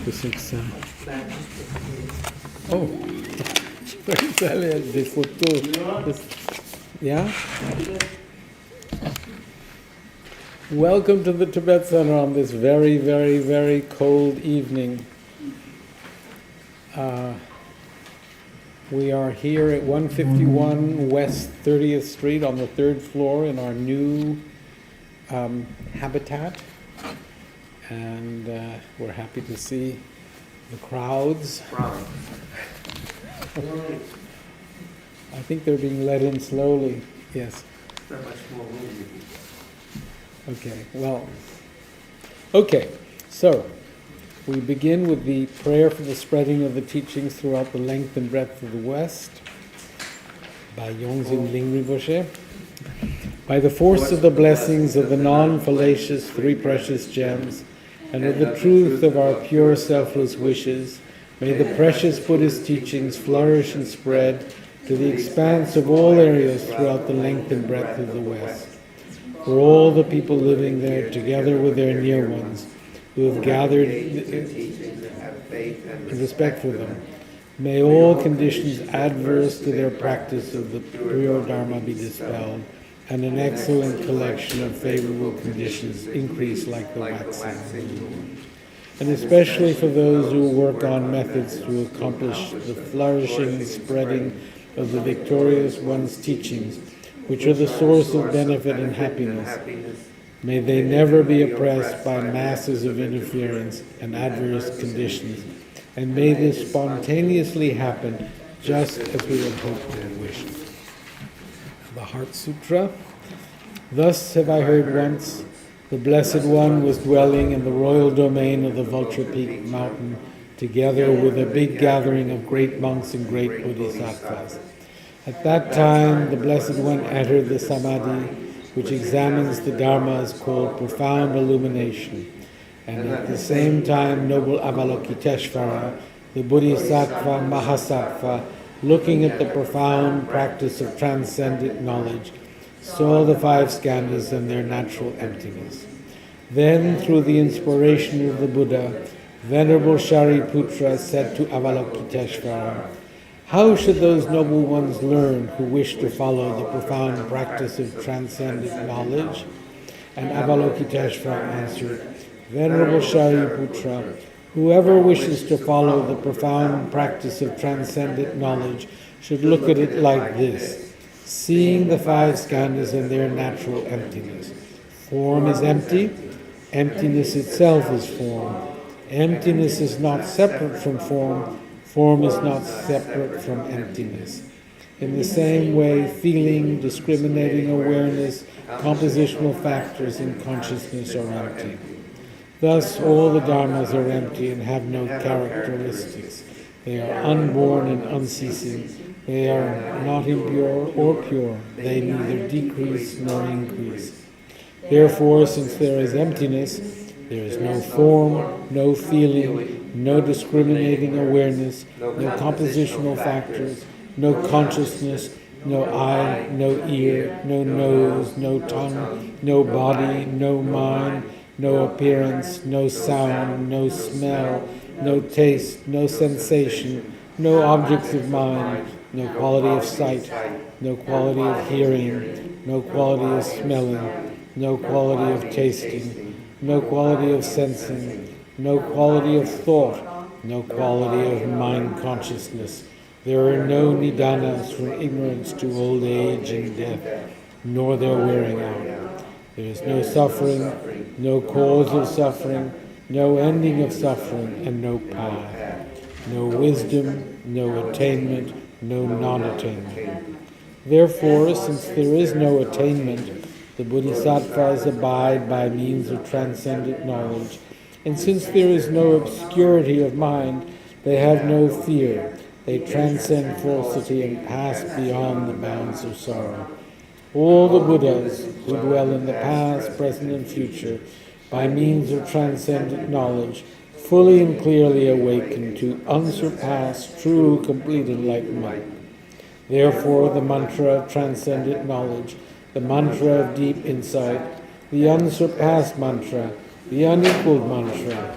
Oh, des photos. Yeah? Welcome to the Tibet Center on this very, very, very cold evening. We are here at 151 West 30th Street on the 3rd floor in our new habitat. And we're happy to see the crowds. I think they're being let in slowly. Yes. Not much more room. Okay, well, okay, so we begin with the prayer for the spreading of the teachings throughout the length and breadth of the West by Yongzin Rinpoche. By the force of the blessings of the non-fallacious three precious gems and of the truth of our pure selfless wishes, may the precious Buddhist teachings flourish and spread to the expanse of all areas throughout the length and breadth of the West. For all the people living there, together with their near ones, who have gathered in respect for them, may all conditions adverse to their practice of the pure Dharma be dispelled, and an excellent collection of favorable conditions increase like the waxing moon. And especially for those who work on methods to accomplish the flourishing spreading of the victorious one's teachings, which are the source of benefit and happiness. May they never be oppressed by masses of interference and adverse conditions, and may this spontaneously happen just as we had hoped and wished. The Heart Sutra. Thus have I heard once, the Blessed One was dwelling in the royal domain of the Vulture Peak mountain, together with a big gathering of great monks and great bodhisattvas. At that time, the Blessed One entered the Samadhi, which examines the Dharma, is called profound illumination. And at the same time, noble Avalokiteshvara, the Bodhisattva Mahasattva, looking at the profound practice of transcendent knowledge, saw the five skandhas and their natural emptiness. Then, through the inspiration of the Buddha, Venerable Shariputra said to Avalokiteshvara, "How should those noble ones learn who wish to follow the profound practice of transcendent knowledge?" And Avalokiteshvara answered, "Venerable Shariputra, whoever wishes to follow the profound practice of transcendent knowledge should look at it like this. Seeing the five skandhas and their natural emptiness. Form is empty, emptiness itself is form. Emptiness is not separate from form, form is not separate from emptiness. In the same way, feeling, discriminating awareness, compositional factors in consciousness are empty. Thus, all the dharmas are empty and have no characteristics. They are unborn and unceasing. They are not impure or pure. They neither decrease nor increase. Therefore, since there is emptiness, there is no form, no feeling, no discriminating awareness, no compositional factors, no consciousness, no eye, no ear, no nose, no tongue, no body, no mind, no appearance, no sound, no smell, no taste, no sensation, no objects of mind, no quality of sight, no quality of hearing, no quality of smelling, no quality of tasting, no quality of sensing, no quality of thought, no quality of mind consciousness. There are no nidanas from ignorance to old age and death, nor their wearing out. There is no suffering, no cause of suffering, no ending of suffering, and no path. No wisdom, no attainment, no non-attainment. Therefore, since there is no attainment, the bodhisattvas abide by means of transcendent knowledge, and since there is no obscurity of mind, they have no fear. They transcend falsity and pass beyond the bounds of sorrow. All the Buddhas who dwell in the past, present, and future, by means of transcendent knowledge, fully and clearly awaken to unsurpassed, true, complete enlightenment. Therefore, the mantra of transcendent knowledge, the mantra of deep insight, the unsurpassed mantra, the unequaled mantra,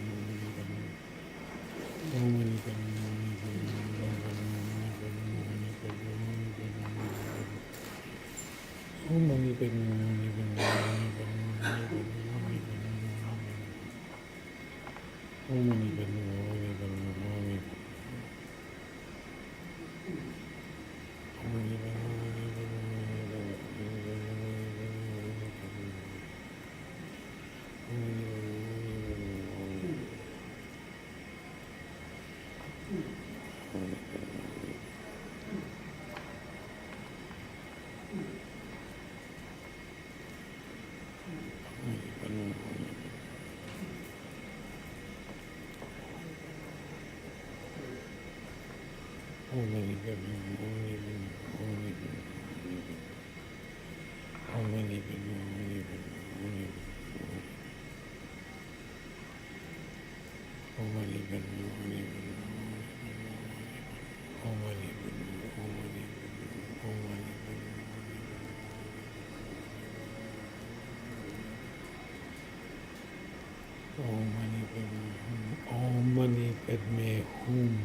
Om Mani Padme Hum.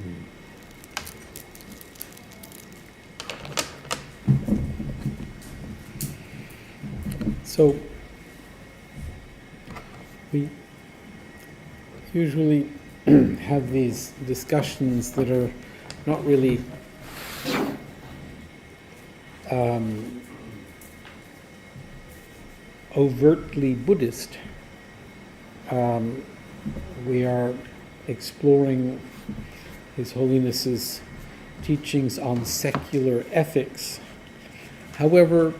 So we usually have these discussions that are not really overtly Buddhist. We are exploring His Holiness's teachings on secular ethics. However,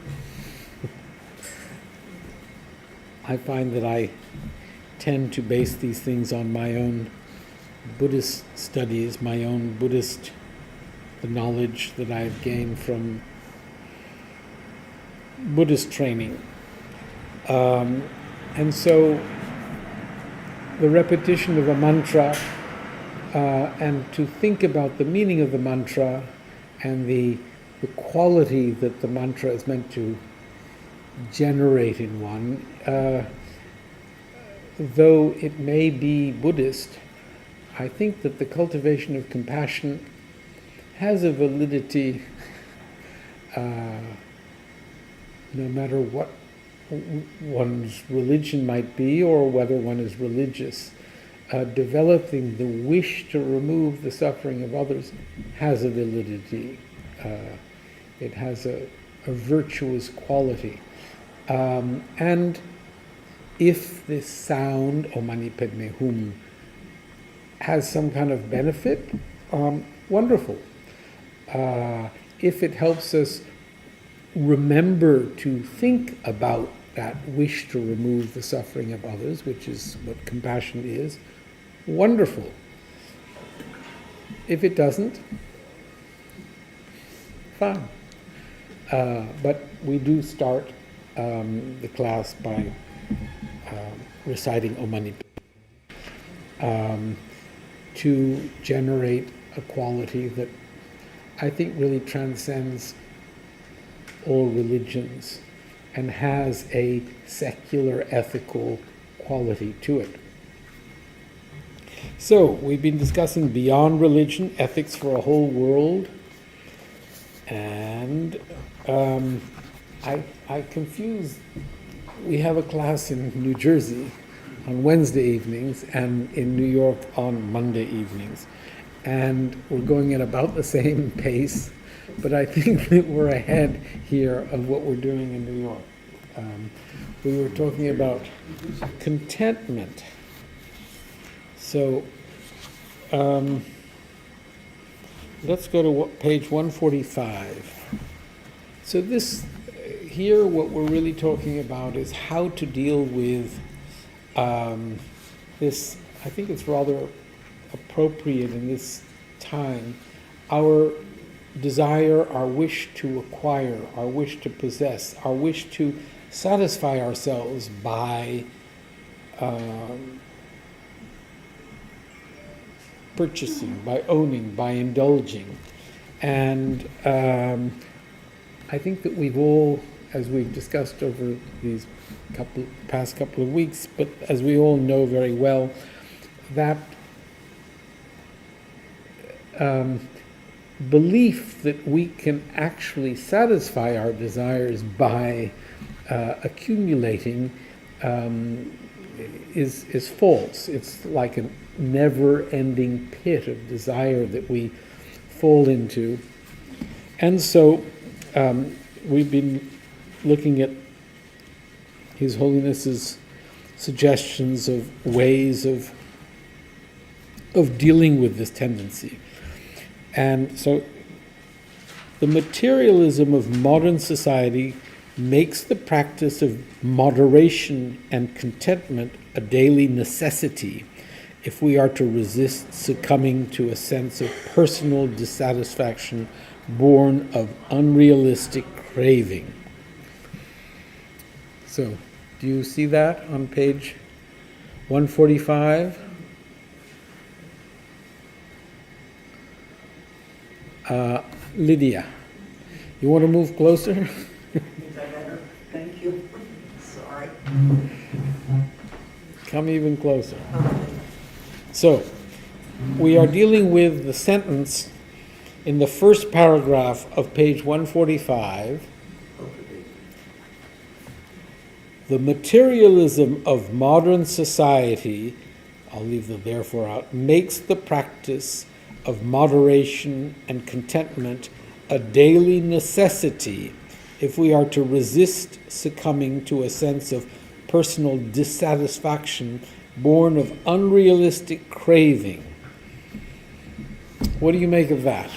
I find that I tend to base these things on my own Buddhist studies, my own Buddhist the knowledge that I've gained from Buddhist training. And so the repetition of a mantra and to think about the meaning of the mantra and the quality that the mantra is meant to generate in one, though it may be Buddhist, I think that the cultivation of compassion has a validity no matter what one's religion might be or whether one is religious. Developing the wish to remove the suffering of others has a validity. It has a virtuous quality. And if this sound, Om Mani Padme Hum, has some kind of benefit, wonderful. If it helps us remember to think about that wish to remove the suffering of others, which is what compassion is, wonderful. If it doesn't, fine. But we do start the class by reciting Om Mani Padme to generate a quality that I think really transcends all religions and has a secular ethical quality to it. So, we've been discussing beyond religion, ethics for a whole world, and I confuse, we have a class in New Jersey on Wednesday evenings and in New York on Monday evenings. And we're going at about the same pace, but I think that we're ahead here of what we're doing in New York. We were talking about contentment. So let's go to page 145. So this, here what we're really talking about is how to deal with this, I think it's rather appropriate in this time, our desire, our wish to acquire, our wish to possess, our wish to satisfy ourselves by purchasing, by owning, by indulging. And I think that we've all, as we've discussed over these past couple of weeks, but as we all know very well, that belief that we can actually satisfy our desires by accumulating is false. It's like a never-ending pit of desire that we fall into. And so we've been looking at His Holiness's suggestions of ways of dealing with this tendency. And so the materialism of modern society makes the practice of moderation and contentment a daily necessity if we are to resist succumbing to a sense of personal dissatisfaction born of unrealistic craving. So, do you see that on page 145? Lydia, you want to move closer? Is that better? Thank you. Sorry. Come even closer. So, we are dealing with the sentence in the first paragraph of page 145. The materialism of modern society, I'll leave the therefore out, makes the practice of moderation and contentment a daily necessity if we are to resist succumbing to a sense of personal dissatisfaction born of unrealistic craving. What do you make of that?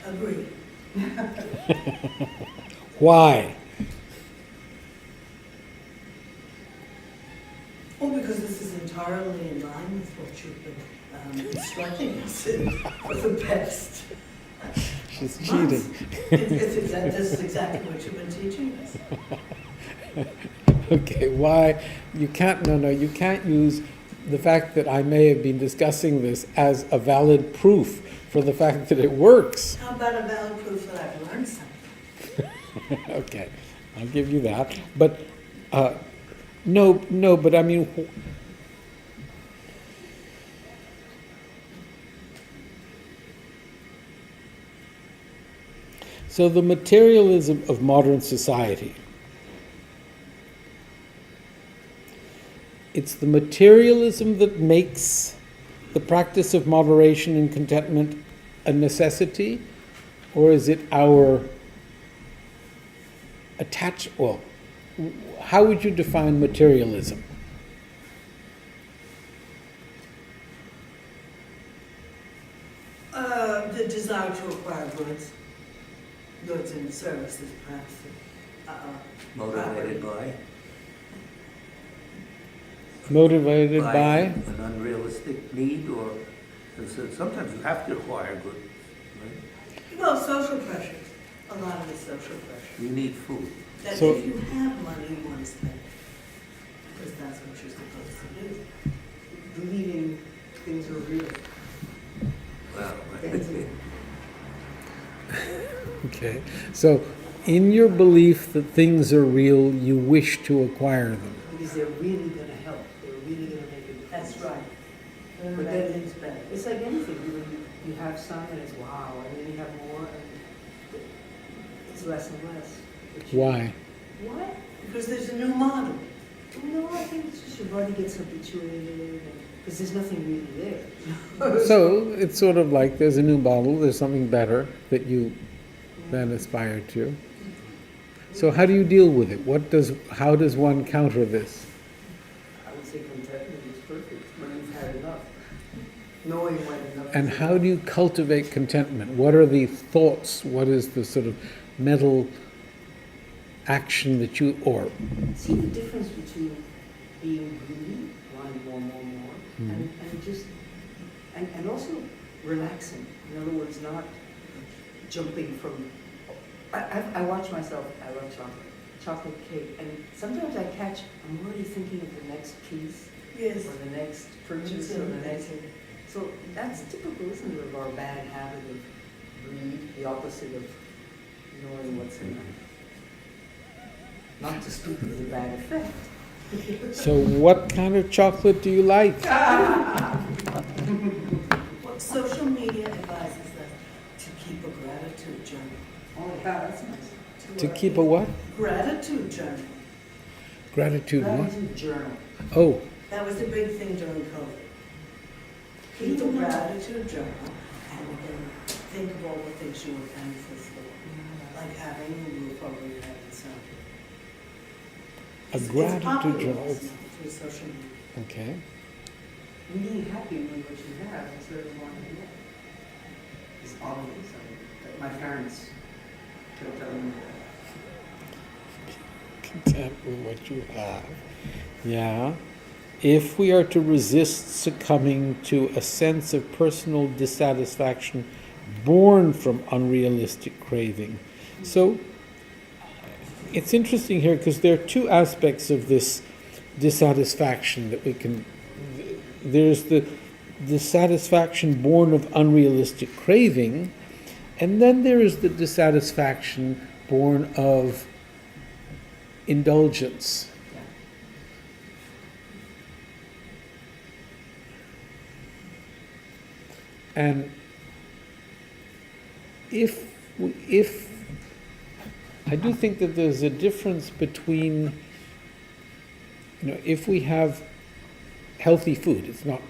Agree. Why? Well, because this is entirely in line with what you've been instructing us in for the past She's months. cheating. This is exactly what you've been teaching us. Okay, why? You can't use the fact that I may have been discussing this as a valid proof for the fact that it works. How about a valid proof that I've learned something? Okay, I'll give you that. But, no, but I mean, so the materialism of modern society, it's the materialism that makes the practice of moderation and contentment a necessity, or is it our well, how would you define materialism? The desire to acquire goods and services, perhaps. Motivated Motivated by by? an unrealistic need, or sometimes you have to acquire goods, right? Well, social pressures. A lot of the social pressure. You need food. That So- if you have money, you want to spend it. Because that's what you're supposed to do. Believing things are real. Well, That's it. Okay, so in your belief that things are real, you wish to acquire them. Because they're really going to help. They're really going to make it. That's right. But that things better. It's like anything, you have some and it's wow, and then you have more and it's less and less. But you- Why? What? Because there's a new model. No, I think it's just your body gets habituated because there's nothing really there. So it's sort of like there's a new bottle, there's something better that you then aspire to. So how do you deal with it? How does one counter this? I would say contentment is perfect when you've had enough. Knowing when enough And is how enough. do you cultivate contentment? What are the thoughts? What is the sort of mental action that you, or See the difference between being greedy, wanting more, and just, and also relaxing. In other words, not jumping from, I watch myself, I love chocolate cake, and sometimes I catch, I'm already thinking of the next piece, Yes. or the next purchase, or the next, so that's typical, isn't it, of our bad habit of greed, the opposite of knowing what's in it. Not to speak of the bad effect. so what kind of chocolate do you like? Well, social media advises us to keep a gratitude journal. Oh, yeah, that's nice. To keep a what? Gratitude journal. Gratitude what? Gratitude journal. Oh, That was the big thing during COVID. Keep a gratitude journal and then think of all the things you were thankful for, like having a roof over your head and so on. a It's gratitude popular journal. now through social media. Okay. Being happy with what you have instead of wanting more. It's always something that my parents kept telling me. Content with what you have. Yeah. If we are to resist succumbing to a sense of personal dissatisfaction born from unrealistic craving. So it's interesting here because there are two aspects of this dissatisfaction that we can. There's the dissatisfaction born of unrealistic craving, and then there is the dissatisfaction born of indulgence. And if I do think that there's a difference between, if we have healthy food, it's not,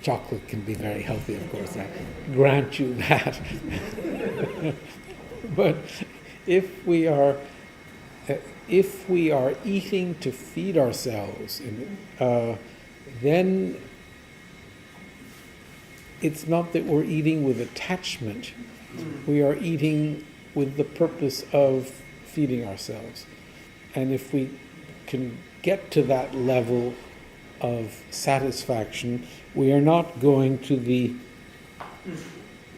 chocolate can be very healthy, of course, I grant you that. But if we are eating to feed ourselves, then it's not that we're eating with attachment. We are eating with the purpose of feeding ourselves. And if we can get to that level of satisfaction, we are not going to the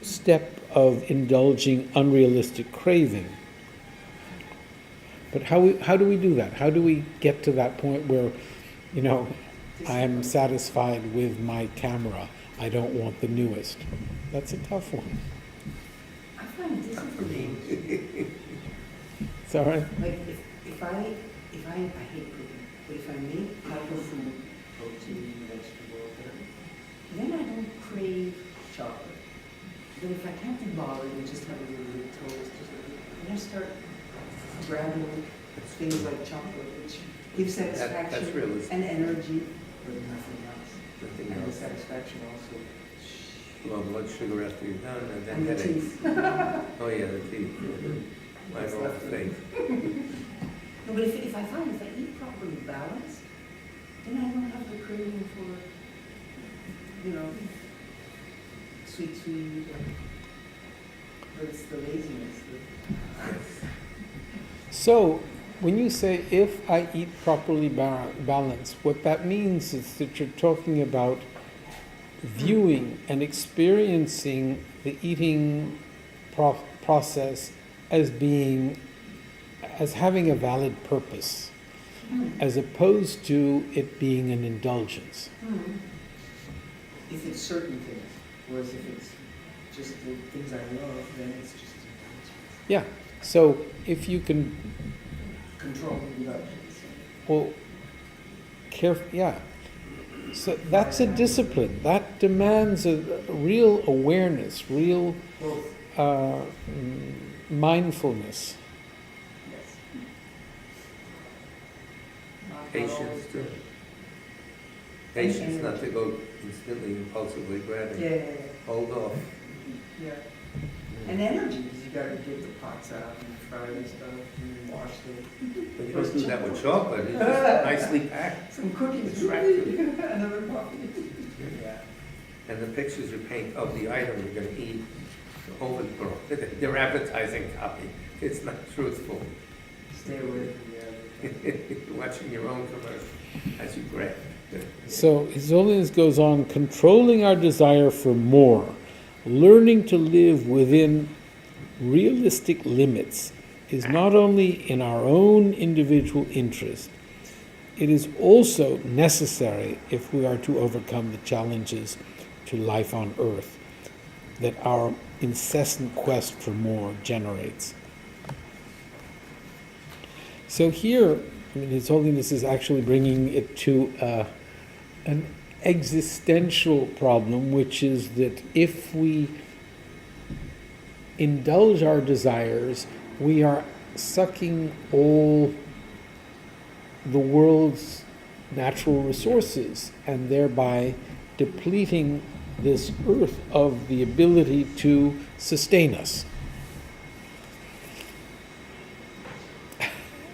step of indulging unrealistic craving. But how do we do that? How do we get to that point where, I am satisfied with my camera, I don't want the newest? That's a tough one. I find disciplining. It's all right? Like if I hate cooking, but if I make proper food, protein, vegetable, whatever, then I don't crave chocolate. But if I can't be bothered and just have a little bit of toast, then I start grabbing things like chocolate, which gives satisfaction That's realistic. and energy, but nothing else. Nothing And the else. satisfaction also. Low blood sugar after you're done, and then And the headaches. teeth. Oh, yeah, the teeth. Mine are all fake. No, but if I find if I eat properly balanced, then I don't have the craving for, sweet, but it's the laziness. So, when you say, if I eat properly balanced, what that means is that you're talking about viewing and experiencing the eating process as having a valid purpose, as opposed to it being an indulgence. If it's certain things, whereas if it's just the things I love, then it's just indulgence. Yeah. So if you can, Control indulgence. well, yeah. So that's a discipline. That demands a real awareness, real Both. mindfulness. Yes. Patience too. Patience not to go instantly, impulsively grabbing. Yeah. Hold off. Yeah. And energy, because you gotta get the pots out and fry the stuff and wash them. But you don't do that with chocolate, it's just nicely packed. Some cookies, Attractive. another coffee. Yeah. And the pictures you paint of the item you're gonna eat, they're advertising copy. It's not truthful. Stay away from the other. You're watching your own commercial as you grab. So His Holiness goes on, controlling our desire for more, learning to live within realistic limits is not only in our own individual interest, it is also necessary if we are to overcome the challenges to life on earth that our incessant quest for more generates. So here, His Holiness is actually bringing it to an existential problem, which is that if we indulge our desires, we are sucking all the world's natural resources and thereby depleting this earth of the ability to sustain us.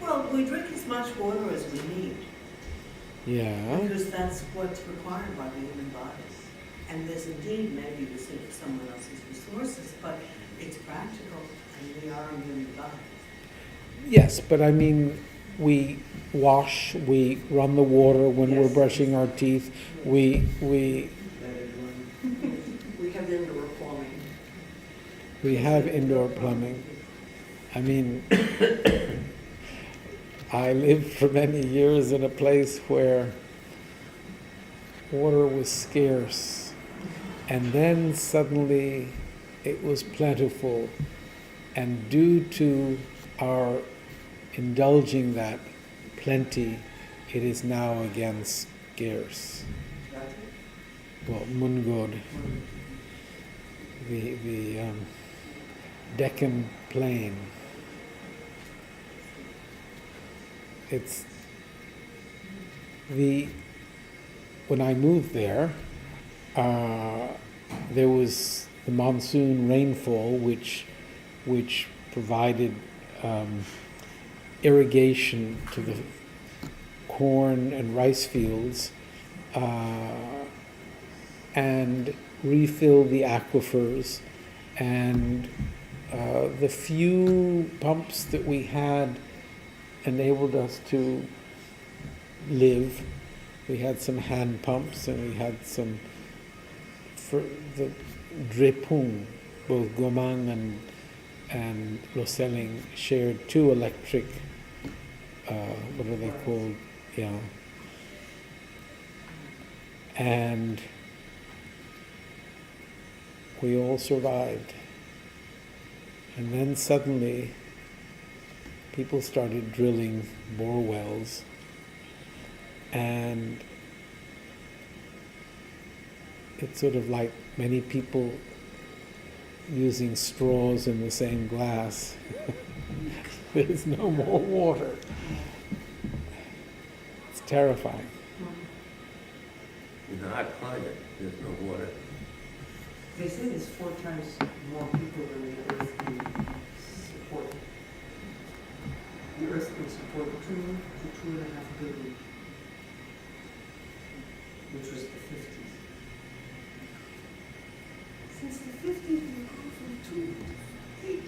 Well, we drink as much water as we need, Yeah. because that's what's required by the human bodies. And there's indeed maybe the same for someone else's resources, but it's practical, and we are in human bodies. Yes, but I mean, we wash, we run the water when we're Yes. brushing our teeth, we Let it run. We have indoor plumbing. have indoor plumbing. I mean, I lived for many years in a place where water was scarce, and then suddenly it was plentiful, and due to our indulging that plenty, it is now again scarce. Well, Mungod, the Deccan Plain. When I moved there, there was the monsoon rainfall, which provided irrigation to the corn and rice fields, and refilled the aquifers, and the few pumps that we had enabled us to live. We had some hand pumps, and we had some for the drepung. Both Gomang and Loseling shared 2 electric, what are they called? Yeah. And we all survived. And then suddenly, people started drilling bore wells, and it's sort of like many people using straws in the same glass. There's no more water. It's terrifying. In a hot climate, there's no water. They say there's 4 times more people than the Earth can support. The Earth can support 2 to 2.5 billion, which was the 50s. Since the 50s, we've gone from 2 to 8.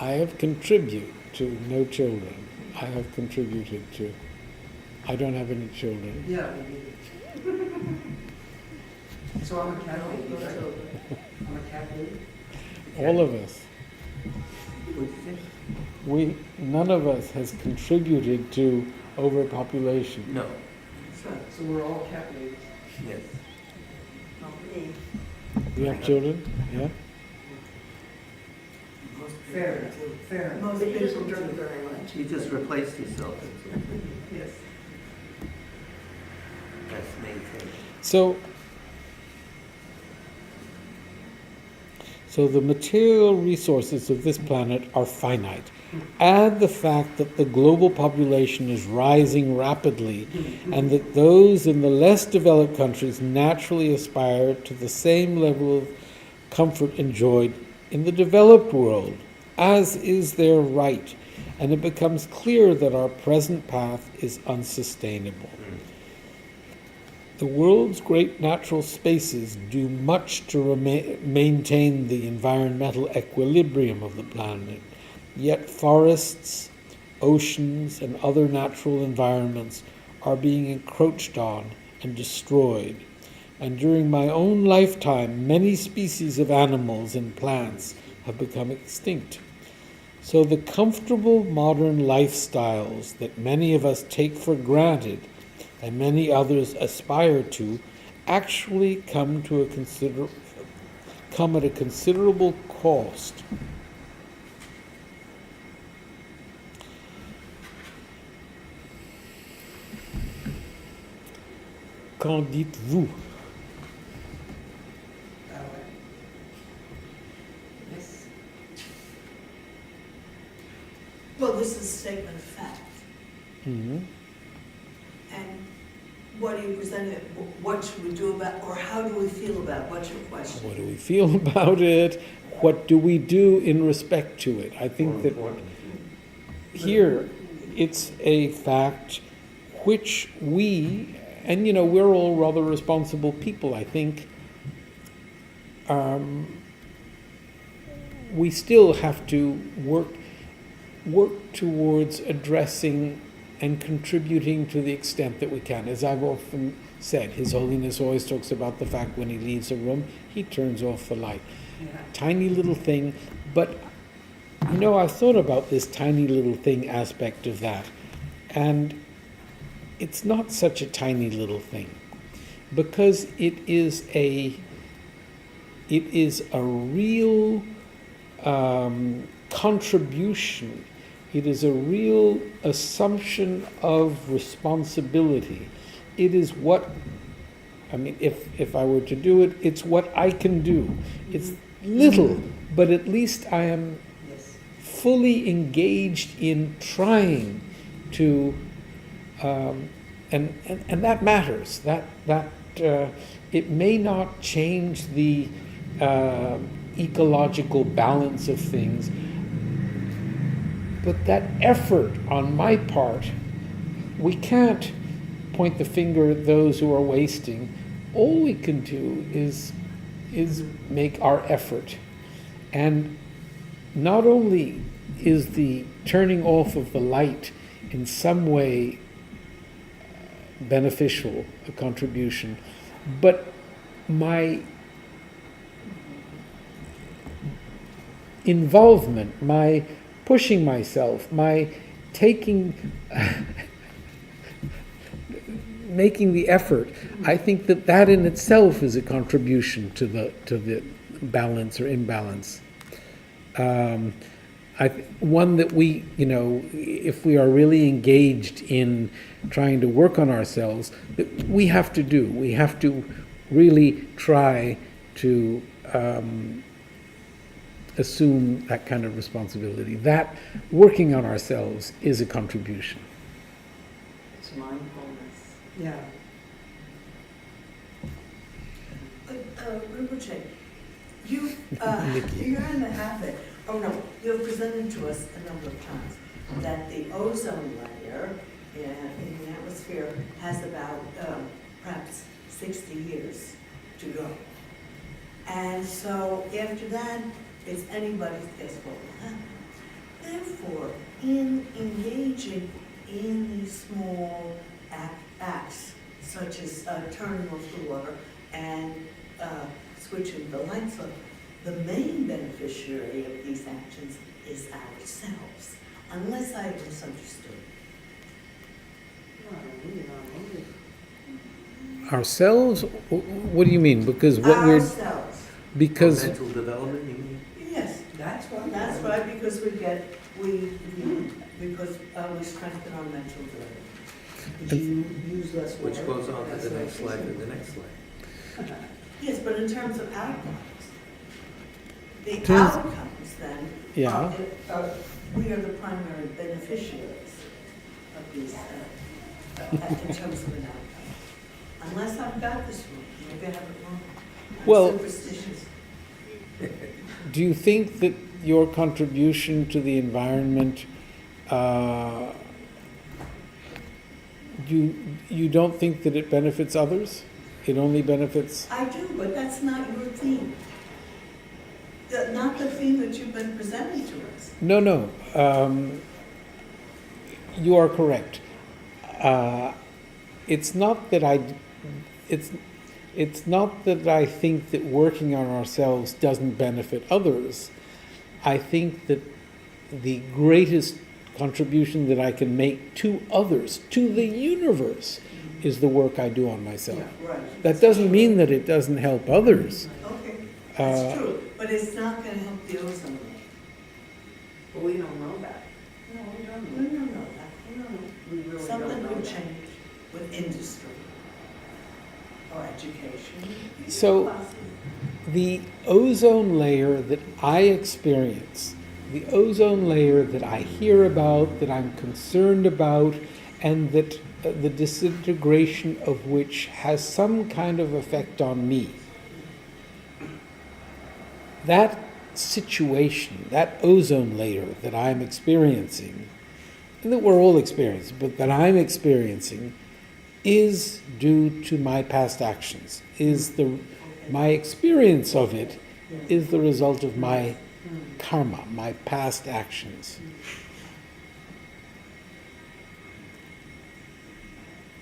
I have contributed to no children. I have contributed to. I don't have any children. Yeah, we did. So I'm a cat lady, right? I'm a cat lady. All of us. None of us has contributed to overpopulation. No, So we're all cat ladies. yes. You have children? Yeah? Fair enough, fair enough. Most people don't very much. He just replaced himself. Yes. That's maintained. So the material resources of this planet are finite. Add the fact that the global population is rising rapidly, and that those in the less developed countries naturally aspire to the same level of comfort enjoyed in the developed world, as is their right, and it becomes clear that our present path is unsustainable. The world's great natural spaces do much to maintain the environmental equilibrium of the planet, yet forests, oceans, and other natural environments are being encroached on and destroyed. And during my own lifetime, many species of animals and plants have become extinct. So the comfortable modern lifestyles that many of us take for granted and many others aspire to actually come at a considerable cost. Qu'en dites-vous? Yes. Well, this is a statement of fact. Mm-hmm. And what are you presenting? What should we do about, or how do we feel about it? What's your question? What do we feel about it? What do we do in respect to it? I think that here it's a fact which we, and we're all rather responsible people, I think, we still have to work towards addressing and contributing to the extent that we can. As I've often said, His Holiness always talks about the fact when he leaves a room, he turns off the light. Yeah. Tiny little thing, but I've thought about this tiny little thing aspect of that, and it's not such a tiny little thing, because it is a real contribution. It is a real assumption of responsibility. It is if I were to do it, it's what I can do. It's little, but at least I am fully engaged in trying to, and that matters. That it may not change the ecological balance of things, but that effort on my part, we can't point the finger at those who are wasting. All we can do is make our effort. And not only is the turning off of the light in some way beneficial, a contribution, but my involvement, my pushing myself, my taking, making the effort, I think that in itself is a contribution to the balance or imbalance. One that we, if we are really engaged in trying to work on ourselves, that we have to do. We have to really try to assume that kind of responsibility. That working on ourselves is a contribution. It's mindfulness. Yeah. Rinpoche, you're in the habit, you have presented to us a number of times that the ozone layer in the atmosphere has about perhaps 60 years to go. And so after that, it's anybody's guess what will happen. Therefore, in engaging in these small acts, such as turning off the water and switching the lights on, the main beneficiary of these actions is ourselves, unless I misunderstood. Ourselves? What do you mean? Because what Ourselves. because Mental development, you mean? Yes, That's why. that's right, because we strengthen our mental development. But you use less water. Which goes on to That's the what next I slide said. and the next slide. Yes, but in terms of outcomes, the Terms- outcomes then, Yeah. We are the primary beneficiaries of these, in terms of an outcome. Unless I've got this wrong, maybe I have it wrong. I'm Well- superstitious. do you think that your contribution to the environment, you don't think that it benefits others? It only benefits... I do, but that's not your theme. Not the theme that you've been presenting to us. No. You are correct. It's not that I think that working on ourselves doesn't benefit others. I think that the greatest contribution that I can make to others, to the universe, is the work I do on myself. Right. That doesn't mean that it doesn't help others. Okay, that's true, but it's not gonna help the ozone layer. But we don't know that. No, we don't know that. We don't know. We really don't Something know could that. change with industry or education. So- Possibly. The ozone layer that I experience, the ozone layer that I hear about, that I'm concerned about, and that the disintegration of which has some kind of effect on me, that situation, that ozone layer that I'm experiencing, and that we're all experiencing, but that I'm experiencing, is due to my past actions, my experience of it is the result of my karma, my past actions.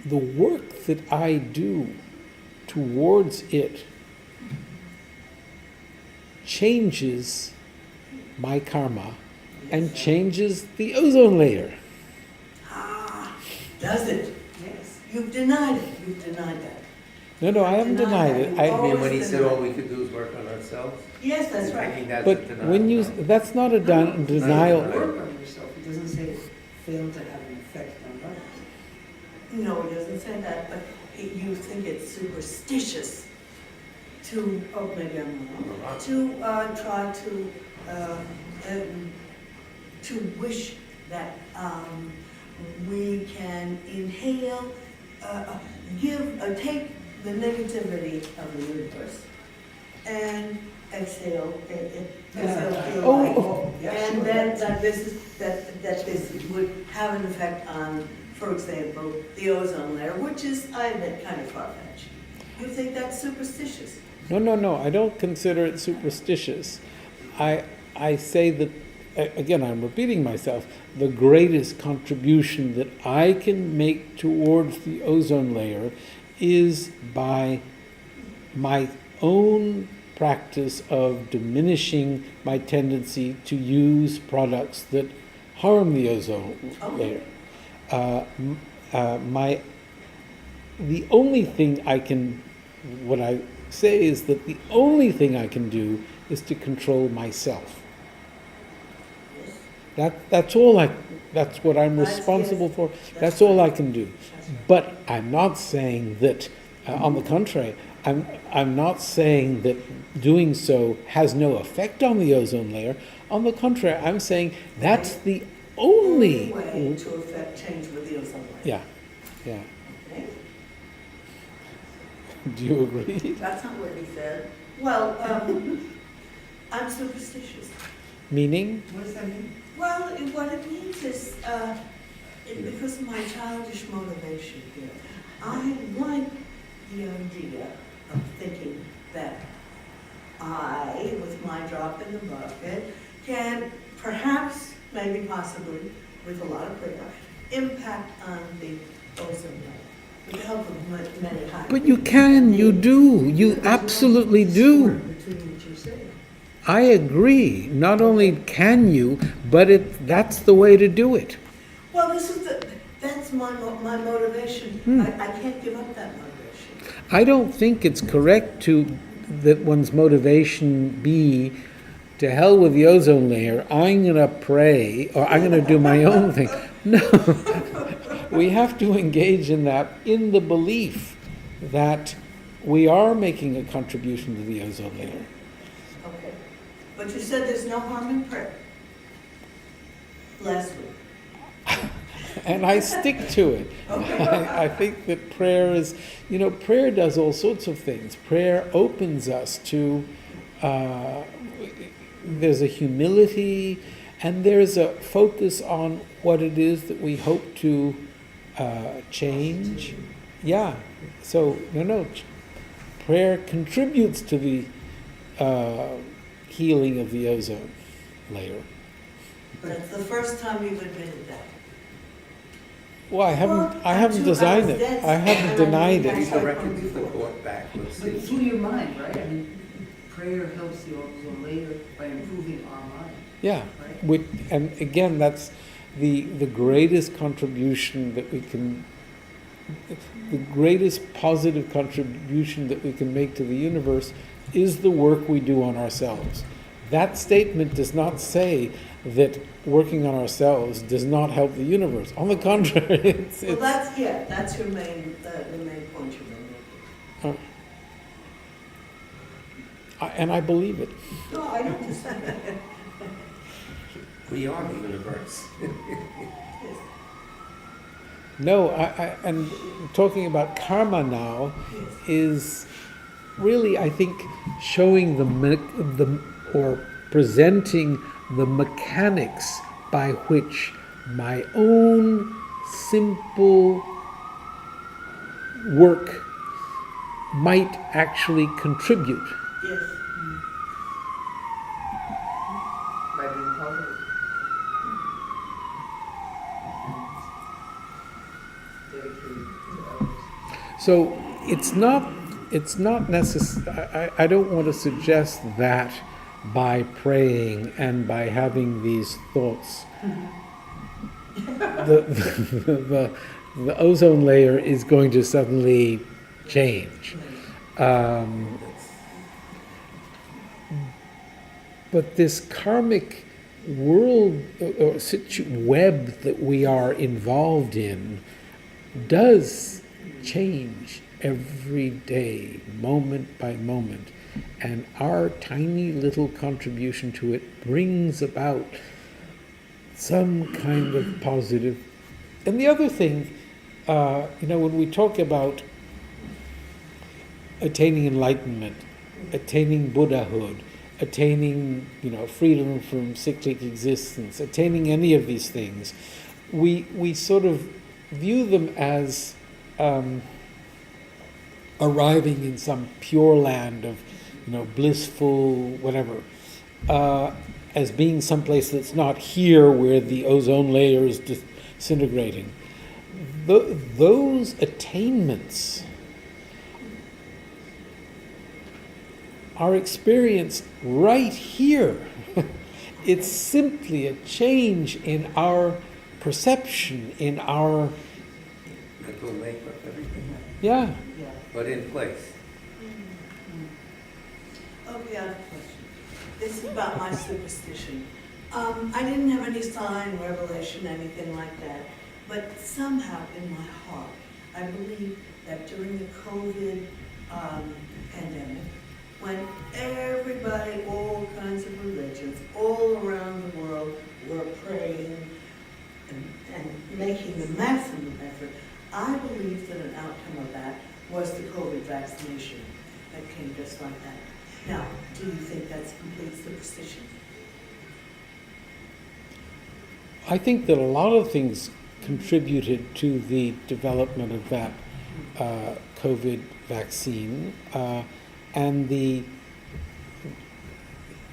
The work that I do towards it changes my karma and changes the ozone layer. Does it? Yes. You've denied it. You've denied that. No, I haven't denied it. I mean, when he said all we could do is work on ourselves? Yes, that's I right. think that's a But denial. when you, that's not a denial. Work on yourself. It doesn't say it failed to have an effect on others. No, it doesn't say that, but you think it's superstitious to, maybe I'm wrong, to try to wish that we can inhale, take the negativity of the universe and exhale, feel Oh, light. oh, And then that this would have an effect on, for example, the ozone layer, which is, I admit, kind of far-fetched. You think that's superstitious? No, I don't consider it superstitious. I say that, again, I'm repeating myself, the greatest contribution that I can make towards the ozone layer is by my own practice of diminishing my tendency to use products that harm the ozone layer. The only thing I can, what I say is that the only thing I can do is to control myself. That's all that's what I'm responsible for. That's all I can do. But I'm not saying that, on the contrary, I'm not saying that doing so has no effect on the ozone layer. On the contrary, I'm saying that's the only way to affect change with the ozone layer. Yeah. Okay? Do you agree? That's not what he said. Well, I'm superstitious. Meaning? What does that mean? Well, what it means is, because of my childish motivation here, I like the idea of thinking that I, with my drop in the bucket, can perhaps, maybe possibly, with a lot of prayer, impact on the ozone layer with the help of many higher. But you can, you do, you absolutely do. Between what you're saying. I agree. Not only can you, but that's the way to do it. Well, that's my motivation. I can't give up that motivation. I don't think it's correct that one's motivation be to hell with the ozone layer, I'm going to pray, or I'm going to do my own thing. No. We have to engage in that in the belief that we are making a contribution to the ozone layer. Okay. But you said there's no harm in prayer. Last week. And I stick to it. I think that prayer is, prayer does all sorts of things. Prayer opens us to, there's a humility and there's a focus on what it is that we hope to change. Yeah. So, prayer contributes to the healing of the ozone layer. That's the first time you've admitted that. Well, I haven't designed it. I haven't denied Take it. the record to the court back, let's But see. through your mind, right? I mean, prayer helps the ozone layer by improving our mind. Yeah. Right? And again, that's the greatest contribution that we can, the greatest positive contribution that we can make to the universe is the work we do on ourselves. That statement does not say that working on ourselves does not help the universe. On the contrary, Well, that's your main, the main point you're making. and I believe it. No, I don't understand that. We are the universe. Yes. No, and talking about karma now is really, I think, showing or presenting the mechanics by which my own simple work might actually contribute. Yes. By being positive. Dedicated to others. So it's not necessary. I don't want to suggest that by praying and by having these thoughts, the ozone layer is going to suddenly change. But this karmic world or web that we are involved in does change every day, moment by moment. And our tiny little contribution to it brings about some kind of positive. And the other thing, when we talk about attaining enlightenment, attaining Buddhahood, attaining, freedom from cyclic existence, attaining any of these things, we sort of view them as arriving in some pure land of, blissful whatever, as being someplace that's not here where the ozone layer is disintegrating. Those attainments are experienced right here. It's simply a change in our perception, in our, Mental makeup, everything, yeah. Yeah. but in place. Okay, I have a question. This is about my superstition. I didn't have any sign, revelation, anything like that, but somehow in my heart, I believe that during the COVID pandemic, when everybody, all kinds of religions, all around the world were praying and making the maximum effort, I believe that an outcome of that was the COVID vaccination that came just like that. Now, do you think that's complete superstition? I think that a lot of things contributed to the development of that COVID vaccine. And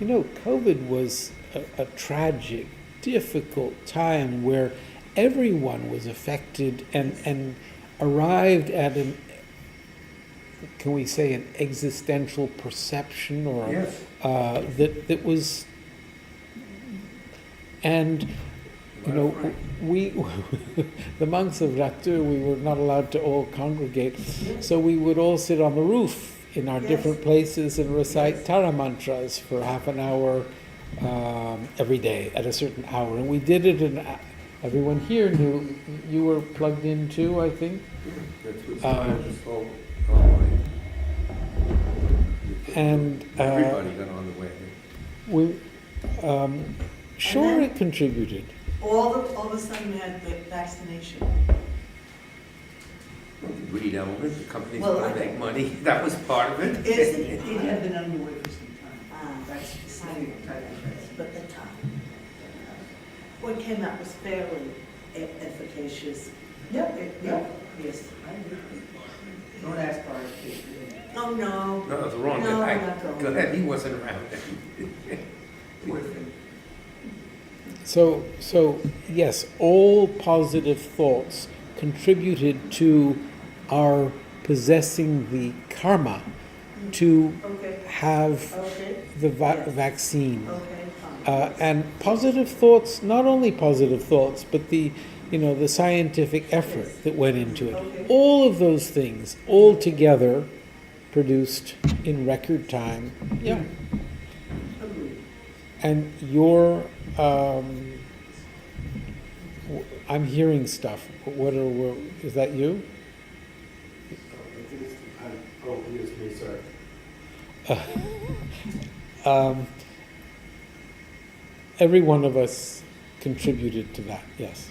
COVID was a tragic, difficult time where everyone was affected and arrived at an, can we say, an existential perception or Yes. that was, and we the monks of Ratu, we were not allowed to all congregate, so we would all sit on the roof in our different places and recite Tara mantras for half an hour every day at a certain hour, and we did it. And everyone here knew. You were plugged in too, I think. That's what started this whole line. And Everybody got on the way. we sure And then- it contributed. All of a sudden we had the vaccination. The greed element, the companies Well, want to make money, that was part of it. Is it? It had been underway for some time. Ah, That's the same type of thing. but the time. What came out was fairly efficacious. Yep. Yes. I agree. Don't ask for our kids. Oh, no. No, it's wrong. No, I'm not going. Go ahead, he wasn't around. Poor thing. So yes, all positive thoughts contributed to our possessing the karma to Okay, have okay, the Yes. vaccine. okay, fine. And positive thoughts, not only positive thoughts, but the scientific effort that went into it. Okay. All of those things, all together, produced in record time. Yeah. Agreed. And your, I'm hearing stuff. Is that you? Oh, yes, me, sorry. Every one of us contributed to that, yes.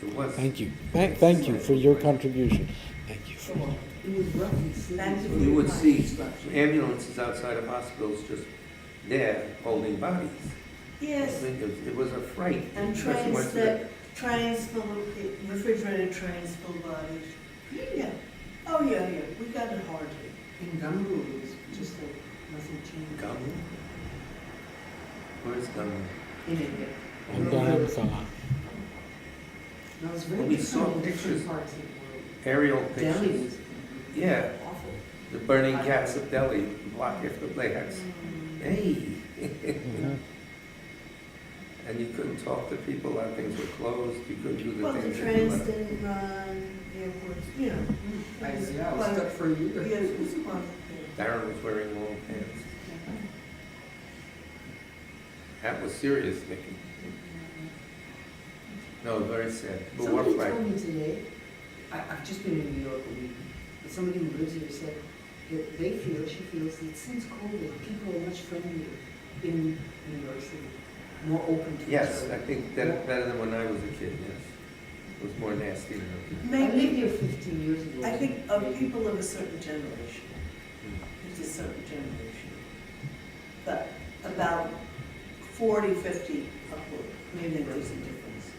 It was. Thank you. Thank you for your contribution. Thank you. So, It was roughly Thank you. You would see ambulances outside of hospitals just there holding bodies. I Yes, think it was a fright. and Especially trains once trains full of, refrigerated trains full of bodies. Yeah. Oh, yeah, we got it hard. In Gumbo, it was just like nothing changed. Gumbo? Where's Gumbo? In India. And Dharamsala. No, it was Well, very we different saw in different pictures. parts of the world. Aerial Delhi pictures. was Yeah, awful. the burning cats of Delhi, block after blacks. Hey! Mhm. And you couldn't talk to people, our things were closed, you couldn't do the Well, the things. that you trains wanted. didn't run, the airports, I was stuck for a year. Yes, it was fun. Darren was wearing long pants. That was serious, Nikki. No, very sad. But what Somebody fright? told me today, I've just been in New York a week, but somebody who lives here said that she feels that since COVID, people are much friendlier in New York City, more open to each Yes, other. I think that better than when I was a kid, yes. It was more nasty than I Maybe, lived here 15 years ago. I think of people of a certain generation, it's a certain generation. But about 40, 50 upward, maybe there's a difference.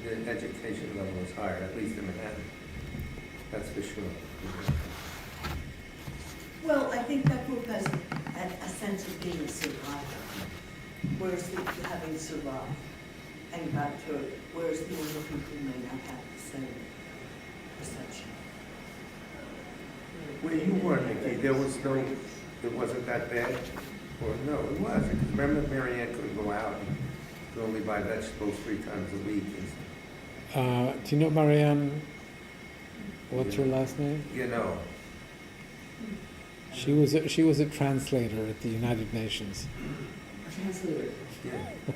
the education level is higher, at least in Manhattan. That's for sure. Well, I think that group has a sense of being a survivor, whereas the having survived and got through it, whereas the older people may not have the same perception. Where you were, Nikki, there was no, it wasn't that bad? Or no, it was. Because remember Marianne couldn't go out and could only buy vegetables 3 times a week. Do you know Marianne? What's her last name? You know, She was a translator at the United Nations. Translator. yeah.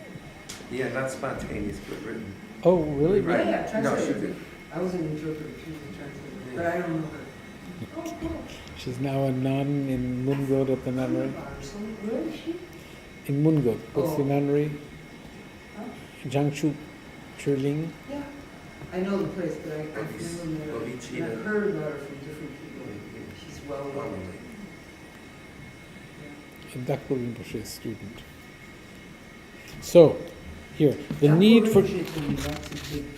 Yeah, not spontaneous, but written. Oh, really? Right. Yeah, yeah, No, she translator. did. I was an interpreter, she was a translator, but I don't know her. Oh, cool. She's now a nun in Mungod at the nunnery. Where is she? In Mungod. What's the Oh. nunnery? Huh? Jiangchu Churling. Yeah, I know the place, but I've never met her. Bovici, And I've heard about her from different people. She's well known. Probably. A Dakpo Rinpoche student. So, here, the need for... Not to take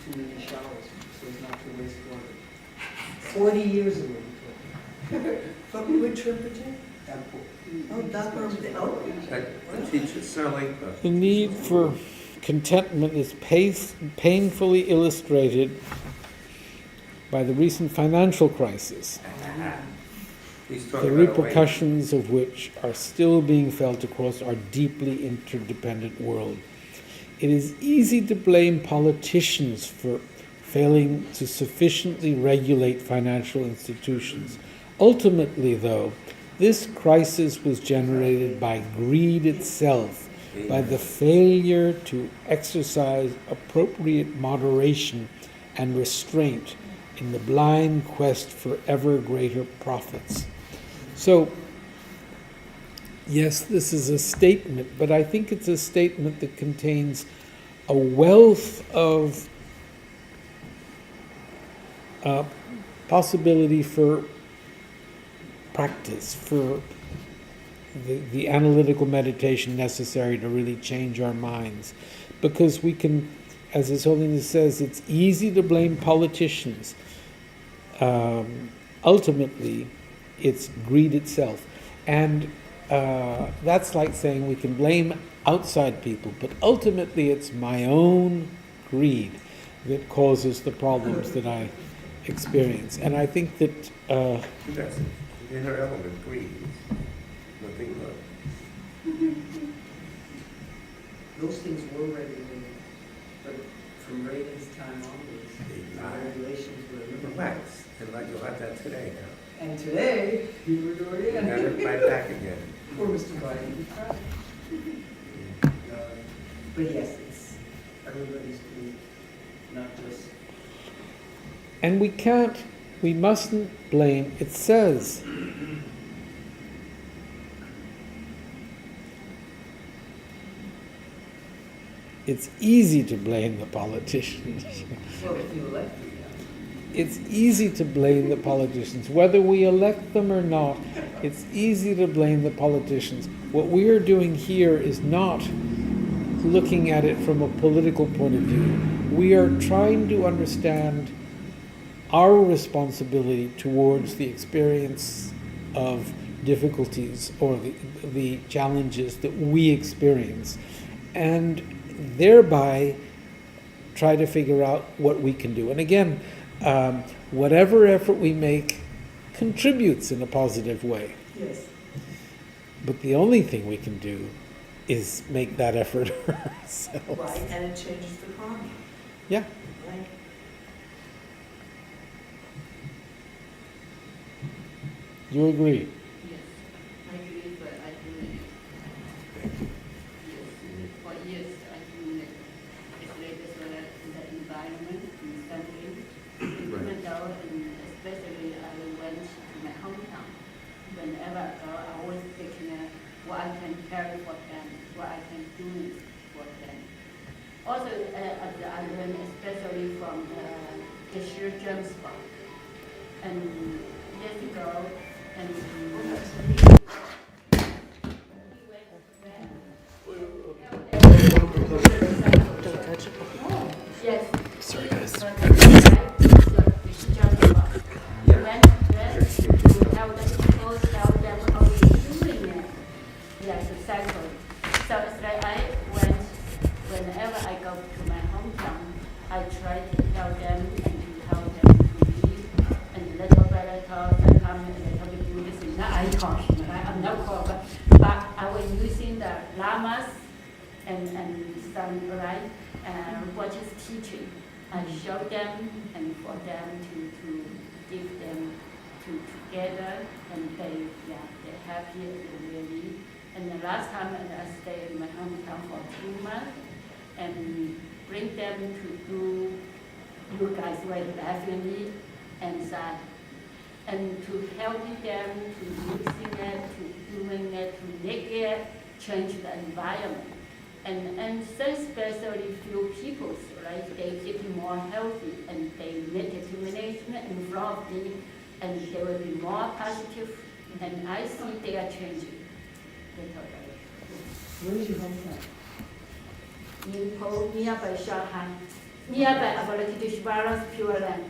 too many showers, so as not to waste water. 40 years ago, But we interpreted? Apple. Oh, oh. The teacher, Sirling, The need for contentment is painfully illustrated by the recent financial crisis, he's the talking about a way. repercussions of which are still being felt across our deeply interdependent world. It is easy to blame politicians for failing to sufficiently regulate financial institutions. Ultimately, though, this crisis was generated by greed itself, by the failure to exercise appropriate moderation and restraint in the blind quest for ever greater profits. So, yes, this is a statement, but I think it's a statement that contains a wealth of possibility for practice, for the analytical meditation necessary to really change our minds. Because we can, as His Holiness says, it's easy to blame politicians. Ultimately, it's greed itself. And that's like saying we can blame outside people, but ultimately it's my own greed that causes the problems that I experience. And I think that That's in her element, greed. Nothing but. Those things were regulated, but from Reagan's time onwards, the regulations were Relax, and like you'll have that today now. And today, here we go You got it again. right back again. Poor Mr. Biden. But yes, it's everybody's greed, not just. and we mustn't blame, it says, it's easy to blame the politicians. Well, if you elect them, It's easy to blame the politicians. Whether we elect them or not, it's easy to blame the politicians. What we are doing here is not looking at it from a political point of view. We are trying to understand our responsibility towards the experience of difficulties or the challenges that we experience, and thereby try to figure out what we can do. And again, whatever effort we make contributes in a positive way. Yes. But the only thing we can do is make that effort ourselves. Right, and it changes the karma, Yeah. right? You agree? Yes, I believe that I do it. Yes, for years I do it. It's like as well as in the environment, in family, even though, and especially I went to my hometown. Whenever I go, I always thinking what I can carry for them, what I can do for them. Also, I learned germ spot. And years ago, and yes. Sorry, guys. When to tell the people, tell them how to doing it. Yes, exactly. So it's like whenever I go to my hometown, I try to tell them and to tell them to read and little better talk and come and little bit do this thing. Not I talking, right? I'm not called, but I was using the lamas and some right Rinpoche's teaching. I show them and for them to give them together and they're happy and really. And the last time I stayed in my hometown for 2 months and bring them to do you guys were laughing me and sad. And to helping them to using it, to doing it, to make it change the environment. And so especially few people, right, they get more healthy and they make determination in front of me and they will be more positive and I see they are changing. Where is your hometown? Rinpoche, nearby Shanghai, nearby Avalokiteshvara's Pure Land.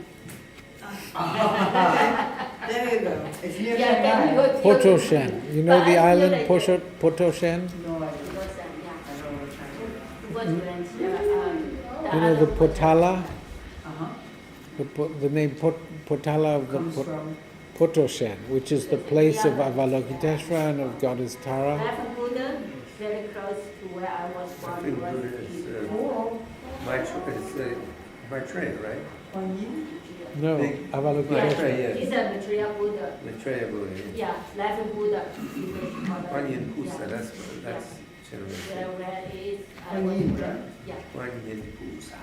There you go. It's near Yeah, then Shanghai. you Potoshan. You know But the I feel island like Potoshan? No, I don't. I know what China. You know the Potala? Uh-huh. The name Potala of the Comes from. Potoshan, which is the place of Avalokiteshvara and of Goddess Tara. Laughing Buddha, very close to where I was I think born. Buddha is Oh, Maitreya, right? on you? No, Big- Yeah, Avalokiteshvara. he's a Maitreya Buddha. Maitreya Buddha. Yeah, Laughing Buddha. Guan Yin Pusa, Yeah. that's Where generally. where is I Guan was Yin, born. right? Yeah. Guan Yin Pusa.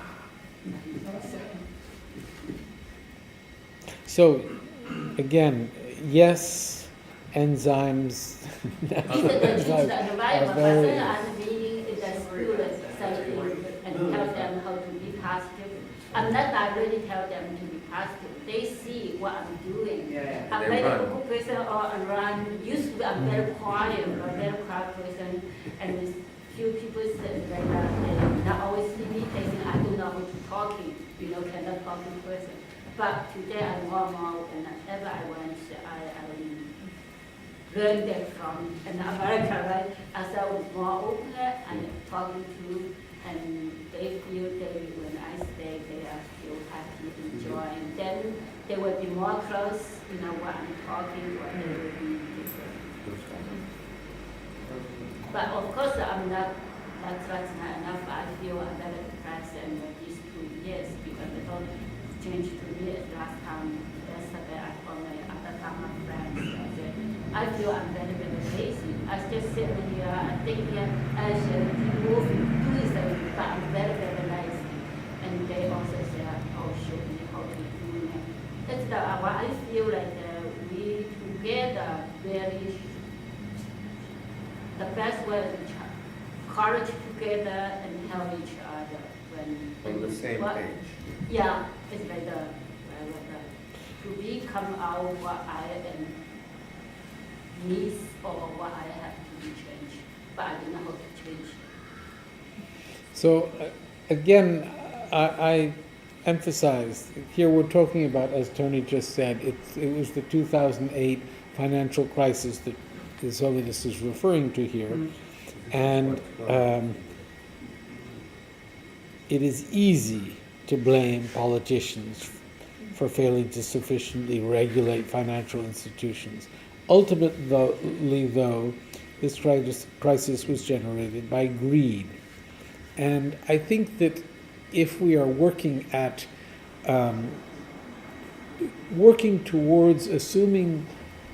So, again, yes, enzymes. It's the environment, but very- then I'm being the students something and tell them how to be positive. I'm not directly tell them to be positive. They see what I'm doing. Yeah. I'm They very run. good person or I run. Used to be I'm very quiet or very quiet person, and with few people said like they not always see me. They think I don't know how to talking. Cannot talking person. But today I'm more. Whenever I went, I learned that from in America, right? As I was more open and talking to, and they feel when I stay, they are feel happy, enjoying. Then they will be more close, what I'm talking, or they will be different. But of course, I'm not, that's not enough. I feel I'm very depressed in these 2 years because they don't change to me as last time. Yesterday, I told my other Dharma friends, I said, I feel I'm very, very lazy. I just sit here, I think I should keep moving, doing something, but I'm very, very lazy. And they also say, oh, show me how to do it. That's what I feel like we together very, the best way is courage together and help each other when On the same what- page. Yeah, it's like to become out what I am needs or what I have to be changed, but I don't know how to change. So, again, I emphasize, here we're talking about, as Tony just said, it was the 2008 financial crisis that His Holiness is referring to here. And it is easy to blame politicians for failing to sufficiently regulate financial institutions. Ultimately, though, this crisis was generated by greed. And I think that if we are working at working towards assuming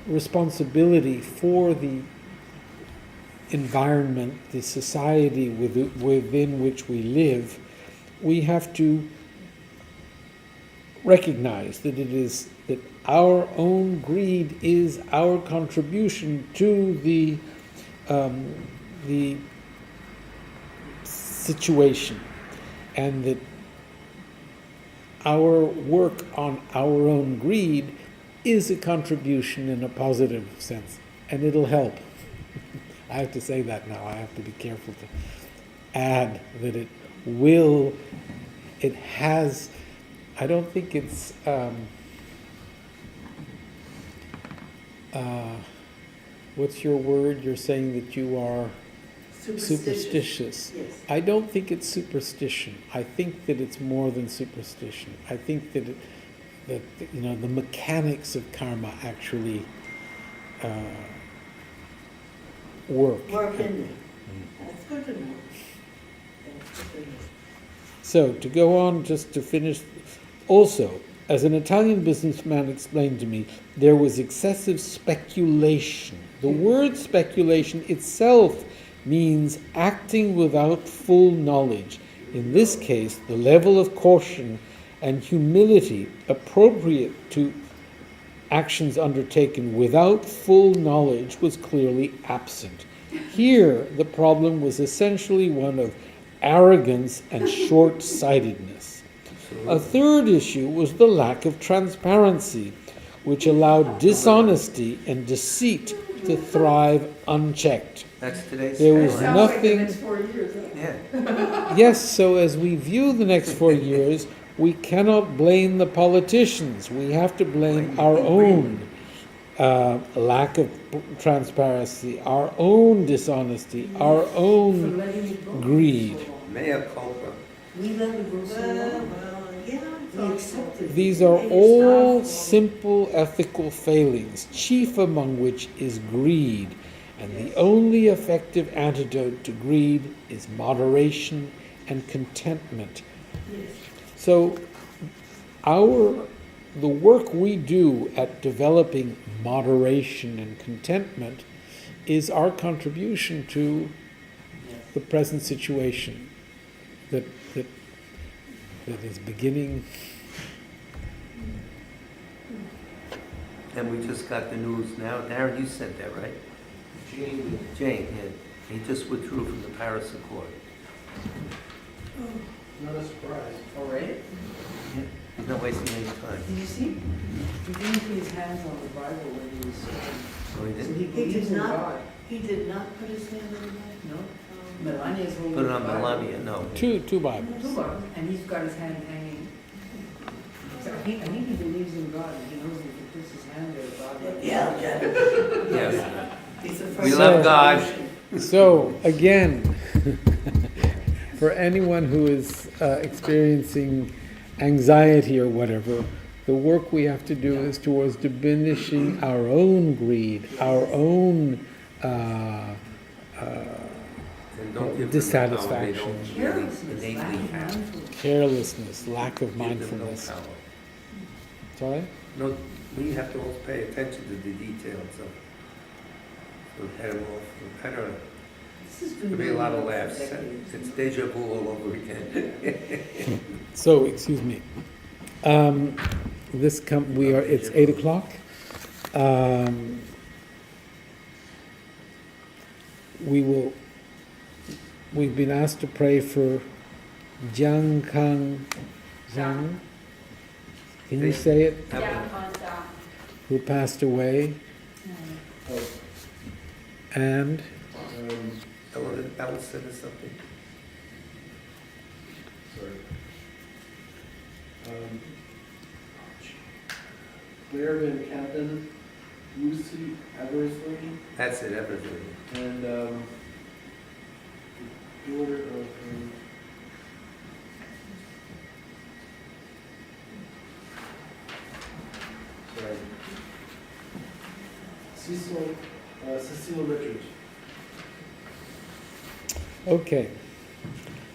responsibility for the environment, the society within which we live, we have to recognize that that our own greed is our contribution to the situation, and that our work on our own greed is a contribution in a positive sense, and it'll help. I have to say that now. I have to be careful to add that it has, I don't think it's, what's your word? You're saying that you are superstitious. Yes. I don't think it's superstition. I think that it's more than superstition. I think that the mechanics of karma actually work. Work in there. That's good to know. That's good to know. So, to go on, just to finish, also, as an Italian businessman explained to me, there was excessive speculation. The word speculation itself means acting without full knowledge. In this case, the level of caution and humility appropriate to actions undertaken without full knowledge was clearly absent. Here, the problem was essentially one of arrogance and short-sightedness. A third issue was the lack of transparency, which allowed dishonesty and deceit to thrive unchecked. That's today's. There was headline. nothing. Like the next 4 years, huh? Yeah. Yes, so as we view the next 4 years, we cannot blame the politicians. We have to blame our own lack of transparency, our own dishonesty, our For own letting it go. greed. So long. Mea culpa. We let it go so long. Yeah. We accepted. These are all simple ethical failings, chief among which is greed. And the only effective antidote to greed is moderation and contentment. So the work we do at developing moderation and contentment is our contribution to the present situation that is beginning. And we just got the news now. Darren, you sent that, right? Jane, Jane, yeah. He just withdrew from the Paris Accord. not a surprise. All right. Yeah. He's not wasting any time. Did you see? He didn't put his hands on the Bible when he was. Oh, he So didn't? he He believes did in not, God. he did not put his hand on that? No. Melania's holding Put it the on Bible. Melania, no. Two Bibles. Two Bibles, and he's got his hand hanging. So I think he believes in God, and he knows that if he puts his hand there, God will. Yeah. Yes. He's the We first love God. So, again, for anyone who is experiencing anxiety or whatever, the work we have to do is towards diminishing our own greed, our own And don't give them the dissatisfaction. power they don't Carelessness, innately lack of have. mindfulness. carelessness, lack of Give them no mindfulness. power. Sorry? No, we have to also pay attention to the details of head them off. I don't know. This has been There'll be a lot of going on laughs. for decades. It's deja vu all over again. So, excuse me. It's 8 o'clock. We've been asked to pray for Jiang Kang Zhang. Can you say it? Who passed away. Oh, And Ellen said something. sorry. Claire Van Campen, Lucy Eversley, That's it, everything. and the daughter of sorry, Cecile Richards. okay.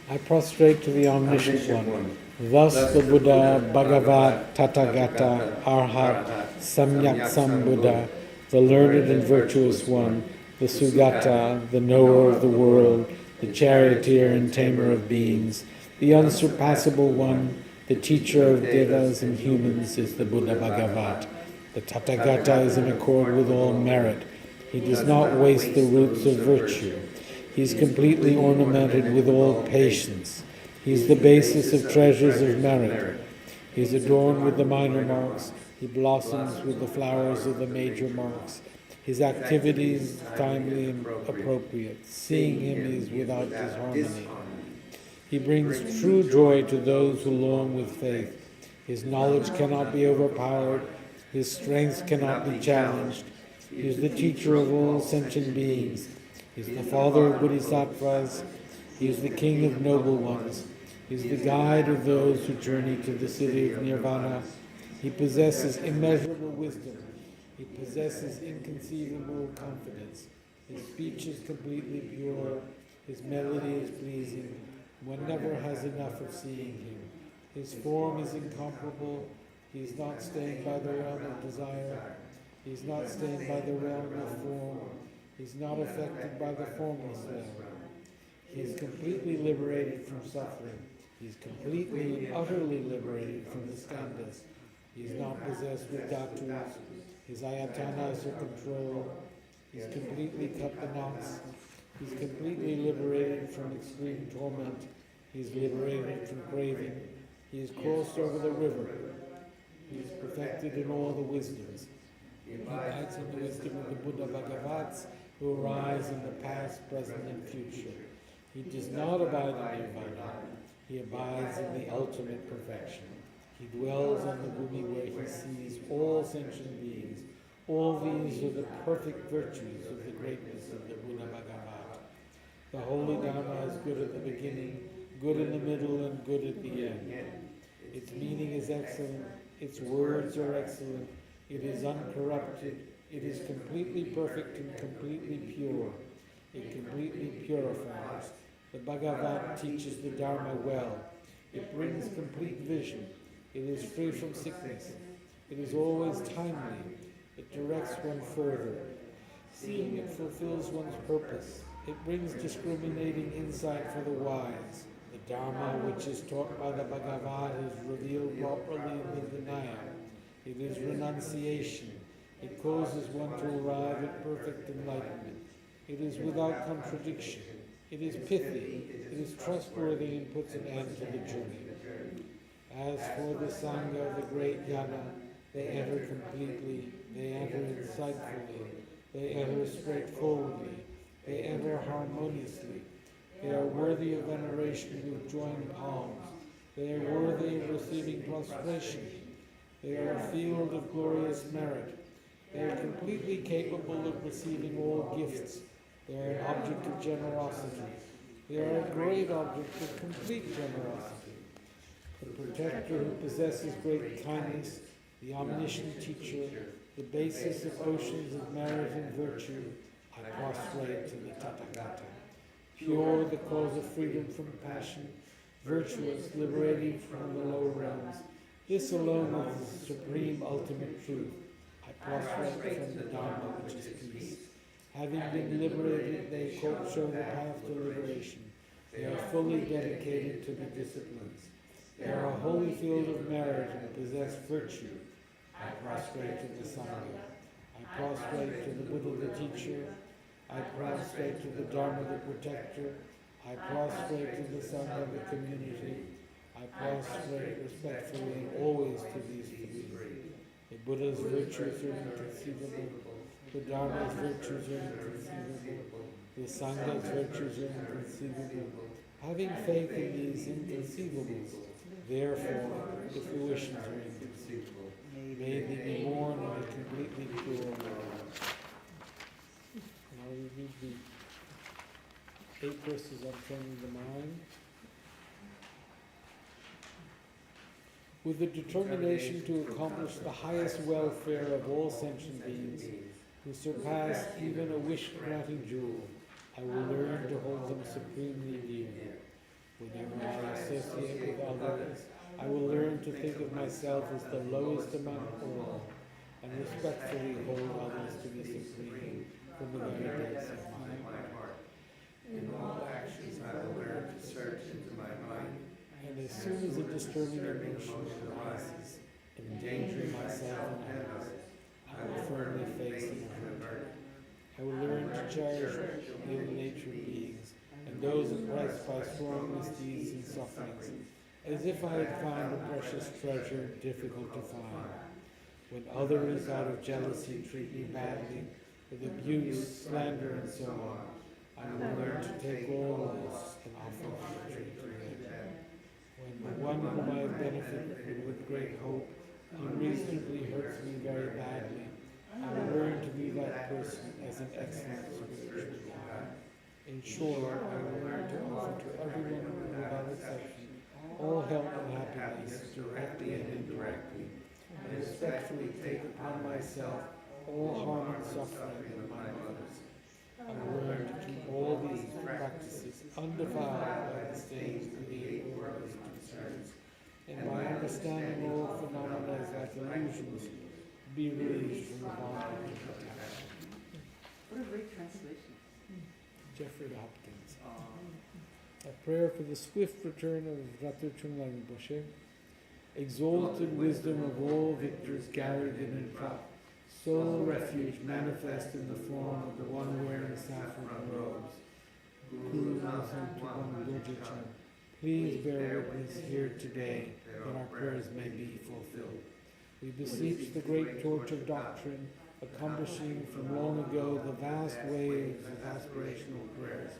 I prostrate to the omniscient one. Thus the Buddha, Bhagavat, Tathagata, Arhat, Samyak Sambuddha, the learned and virtuous one, the Sugata, the knower of the world, the charioteer and tamer of beings, the unsurpassable one, the teacher of devas and humans is the Buddha Bhagavat. The Tathagata is in accord with all merit. He does not waste the roots of virtue. He is completely ornamented with all patience. He is the basis of treasures of merit. He is adorned with the minor marks. He blossoms with the flowers of the major marks. His activities timely and appropriate. Seeing him is without disharmony. He brings true joy to those who long with faith. His knowledge cannot be overpowered. His strength cannot be challenged. He is the teacher of all sentient beings. He is the father of bodhisattvas. He is the king of noble ones. He is the guide of those who journey to the city of nirvana. He possesses immeasurable wisdom. He possesses inconceivable confidence. His speech is completely pure. His melody is pleasing. One never has enough of seeing him. His form is incomparable. He is not stained by the realm of desire. He is not stained by the realm of form. He is not affected by the formless realm. He is completely liberated from suffering. He is completely and utterly liberated from the skandhas. He is not possessed with dhatus. His ayatanas are controlled. He is completely cut the knots. He is completely liberated from extreme torment. He is liberated from craving. He is crossed over the river. He is perfected in all the wisdoms. He abides in the wisdom of the Buddha Bhagavats who arise in the past, present, and future. He does not abide in nirvana. He abides in the ultimate perfection. He dwells on the bhumi where he sees all sentient beings. All these are the perfect virtues of the greatness of the Buddha Bhagavat. The holy Dharma is good at the beginning, good in the middle, and good at the end. Its meaning is excellent. Its words are excellent. It is uncorrupted. It is completely perfect and completely pure. It completely purifies. The Bhagavat teaches the Dharma well. It brings complete vision. It is free from sickness. It is always timely. It directs one further. Seeing it fulfills one's purpose. It brings discriminating insight for the wise. The Dharma which is taught by the Bhagavat is revealed properly in the Vinaya. It is renunciation. It causes one to arrive at perfect enlightenment. It is without contradiction. It is pithy. It is trustworthy and puts an end to the journey. As for the Sangha, the great Yana, they enter completely, they enter insightfully, they enter straightforwardly, they enter harmoniously. They are worthy of veneration with joined palms. They are worthy of receiving prostration. They are a field of glorious merit. They are completely capable of receiving all gifts. They are an object of generosity. They are a great object of complete generosity. The protector who possesses great kindness, the omniscient teacher, the basis of oceans of merit and virtue, I prostrate to the Tathagata. Pure, the cause of freedom from passion, virtuous, liberated from the lower realms. This alone is the supreme ultimate truth. I prostrate from the Dharma, which is peace. Having been liberated, they show the path to liberation. They are fully dedicated to the disciplines. They are a holy field of merit and possess virtue. I prostrate to the Sangha. I prostrate to the Buddha, the teacher. I prostrate to the Dharma, the protector. I prostrate to the Sangha, the community. I prostrate respectfully and always to these three. The Buddha's virtues are inconceivable. The Dharma's virtues are inconceivable. The Sangha's virtues are inconceivable. Having faith in these inconceivables, therefore, the fruitions are inconceivable. May they be born in a completely pure world. Now we read the 8 verses on training the mind. With the determination to accomplish the highest welfare of all sentient beings, who surpass even a wish-granting jewel, I will learn to hold them supremely dear. Whenever I associate with others, I will learn to think of myself as the lowest among all, and respectfully hold others to be supreme from the very depths of my heart. In all actions I will learn to search into my mind, And as soon as a disturbing emotion arises, endangering myself and others, I will firmly face and avert it. I will learn to cherish ill-natured beings and those oppressed by strong misdeeds and sufferings. as if I had found a precious treasure difficult to find. When others out of jealousy treat me badly, with abuse, slander, and so on, I will learn to take all this and offer victory to them. When the one whom I have benefited with great hope unreasonably hurts me very badly, I will learn to view that person as an excellent spiritual guide. In short, I will learn to offer to everyone without exception all help and happiness directly and indirectly, and respectfully take upon myself all harm and suffering of my mothers. I will learn to keep all these practices undefiled by the stains of the eight worldly concerns, and by understanding all phenomena as like illusions, be released from the bondage of attachment. What a great translation. Jeffrey Hopkins. A prayer for the swift return of Ratachung Rinpoche. Exalted wisdom of all victors, Garrett and Prop, sole refuge manifest in the form of the one wearing saffron robes. Guru Nasantuban Gojachan, please bear witness here today that our prayers may be fulfilled. We beseech the great torch of doctrine, accomplishing from long ago the vast waves of aspirational prayers,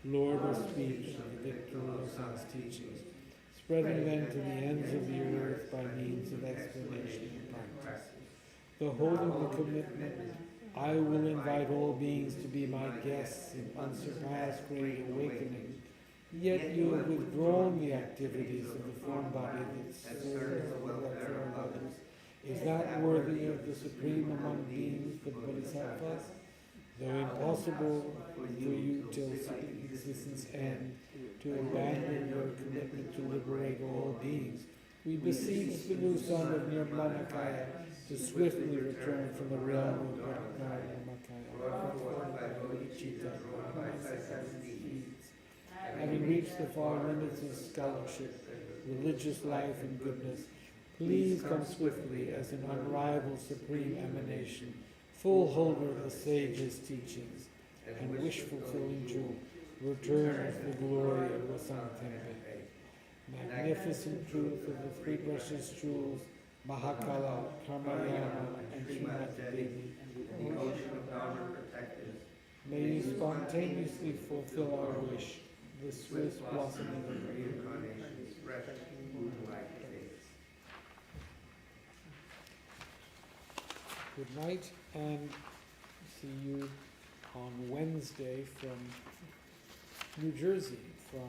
Lord of speech of the Victor Losang's teachings, spreading them to the ends of the earth by means of explanation and practice. The holding the commitment, I will invite all beings to be my guests in unsurpassed great awakening. Yet you have withdrawn the activities of the form body that serves the welfare of others. Is that worthy of the supreme among beings, the Bodhisattvas? Though impossible for you till existence end to abandon your commitment to liberate all beings, we beseech the new son of Nirmanakaya to swiftly return from the realm of Nirmanakaya, brought forth by bodhicitta, drawn by successive deeds. Having reached the far limits of scholarship, religious life, and goodness, please come swiftly as an unrivaled supreme emanation, full holder of the sage's teachings, and wish-fulfilling jewel, return as the glory of Losang Tempe. Magnificent truth of the three precious jewels, Mahakala, Karmayana, and Srimati Devi, The ocean of Dharma protectors. may you spontaneously fulfill our wish, the swift blossoming of Reincarnations, fresh, moonlight days. Good night, and see you on Wednesday from New Jersey, from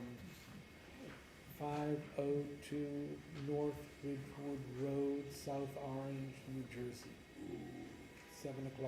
502 North Ridgewood Road, South Orange, New Jersey. 7 o'clock.